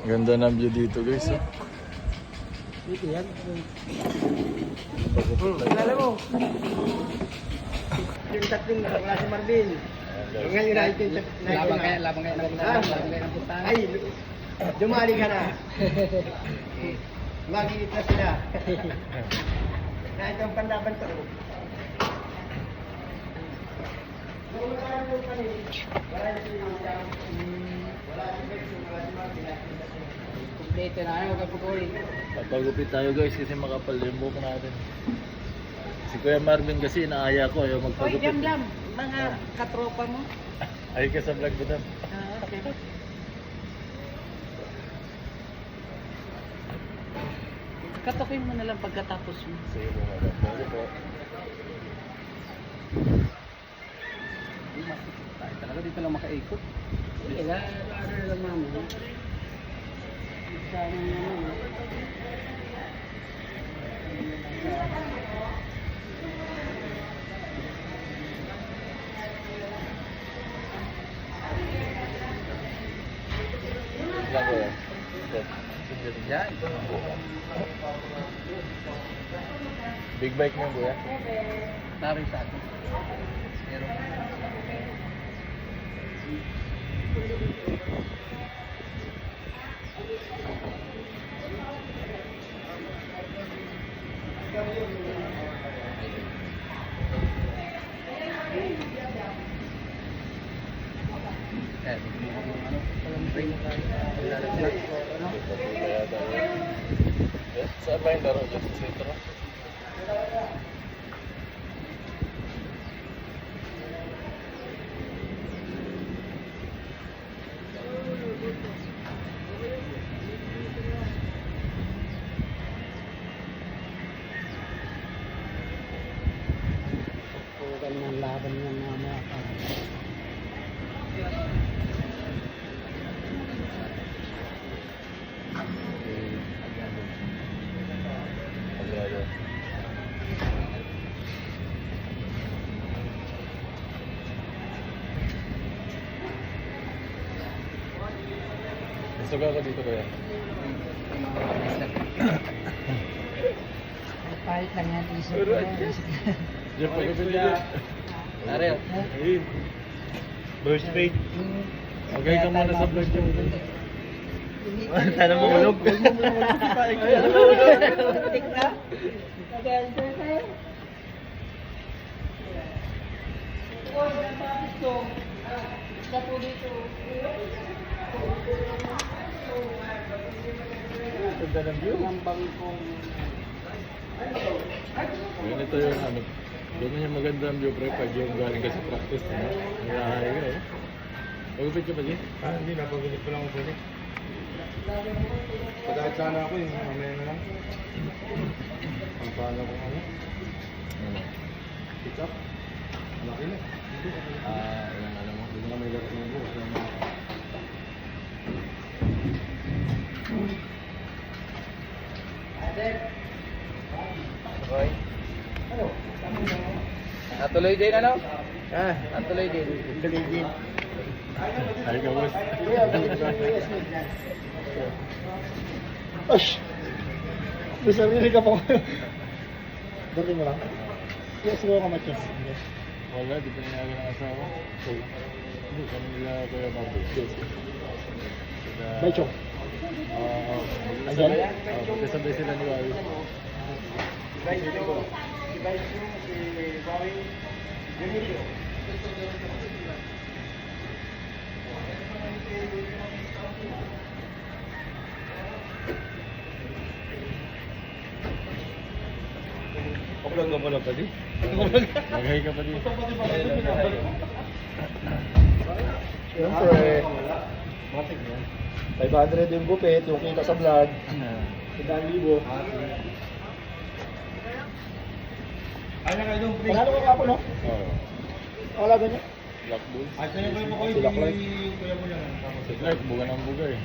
Ganda ng view dito guys. Oh. Dito yan. Kilala mo? Yung tatlong wala si Marvin. Ngayon natin Labang kaya ng putahan. Ay, dumali ka na. Magiit na sila. Kahit ang panlaban to. Kompleto na ayaw kapag-uri. Papagupit tayo guys kasi makapal yung buhok natin. Si Kuya Marvin kasi inaaya ko ayaw Oy, magpagupit. Jam, mga katropa mo. Ay ka sa vlog ko dam. Okay. Katukin mo na lang pagkatapos mo. Sige po madam. Sige po. Talaga dito lang makaikot. Sige, ano lang naman. Sana naman. Lang ko yan. Yan. Big bike mo kuya? Narin sa akin. Pero Saan ba yung laro dyan sa sentro? tugal ng laban ng mga Gusto ka ako dito kuya? Palit lang yan isip ko. Diyan pagupit niya. Ariel. Ayun. Brush fade. Okay ka muna sa vlog niyo. Sana mo ulog. Sana mo ulog. Tik na. Ganda ng view. Ganito yung ano. Doon yung maganda ang view pre pag yung galing ka sa practice. Nakahay ka eh. Pagupit ka pa din? Hindi na, pagulip ko lang ako ulit. Pagkakit sana ako eh, mamaya na lang. Ang paano ko ano? Ano? Pick up? Malaki na. Yung ano mo. Doon na may laro ng buhok. Okay. Natuloy din ano? Ah, Natuloy din. galing din. Ay ka boss. Ash! May sarili ka pa. Dati mo lang? Yes, siguro ka matches. Wala, di pa ninaga ng asawa. Hindi, kami nila Kuya Marvin. Baichok. Oo. Again? Magkasabay sila ni Wawi. Upload mo pala pa di? Maghay ka pa din. Siyempre. 500 yung gupit, yung kita sa vlog. 1,000. Ano ka doon, pre? Panalo ka kapo, no? Oo. Ang laban niya? Black Bulls. Ay, sa'yo ba ko yung Clark? Kuya mo yan. Si Clark, buga ng buga eh.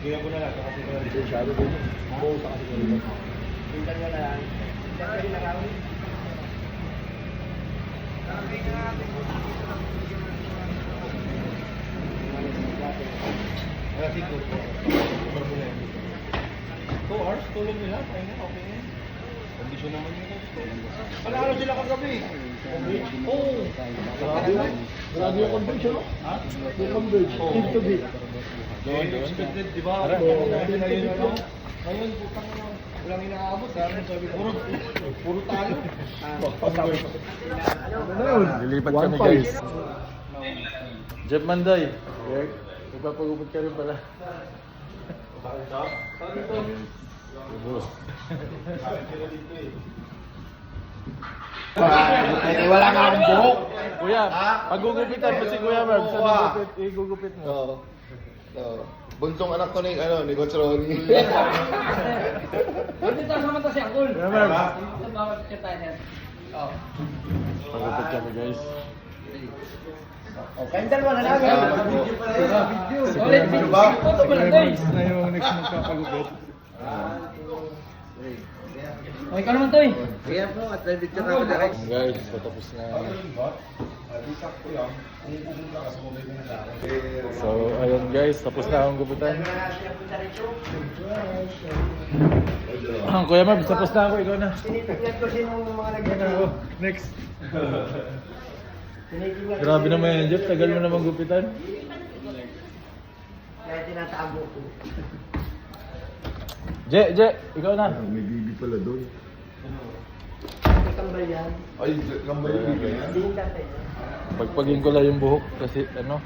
Kuya ko na lang, saka si Clark. Masyado din. Oo, saka si Clark. Pintan mo na lang. Siyempre na lang. Kasi 2 hours, tulog nila, pahinga, okay na. Kondisyon naman yun. Panalo sila kagabi. Oo. Grabe yung convention, no? Ha? Yung convention. Team to beat. Doon, expected, di ba? Tara. Ngayon, putang na. Walang inaabot. Sabi, puro talo. Lilipat kami guys. Jeff Manday. Nagpapagupit ka rin pala. Wala nga akong buhok. Kuya, pagugupitan mo si Kuya Merv. Saan igugupit mo? Oo. Oo. Buntong anak ko ni Coach Ronnie. Hindi tayo sama to si Angkol. Kuya Merv. Ang bawat kita niya. Pagupit kami guys. Kayong dalawa na lang. Ulit, photo mo lang guys. Na yung next magpapagupit. O, ikaw naman to eh. Guys, patapos na. So, ayun guys, tapos na akong gupitan. Kuya Merv, tapos na ako, ikaw na. Tinitignan ko sino mga Ako, next. Grabe naman yan, Jeff. Tagal mo naman gupitan. Kaya tinatago ko. Je, ikaw na. May bibi pala doon. Kambal yan. Ay, kambal yung bibi yan. Hindi dati. Pagpagin ko lang yung buhok kasi ano.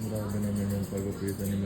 Grabe naman yung pagupitan ni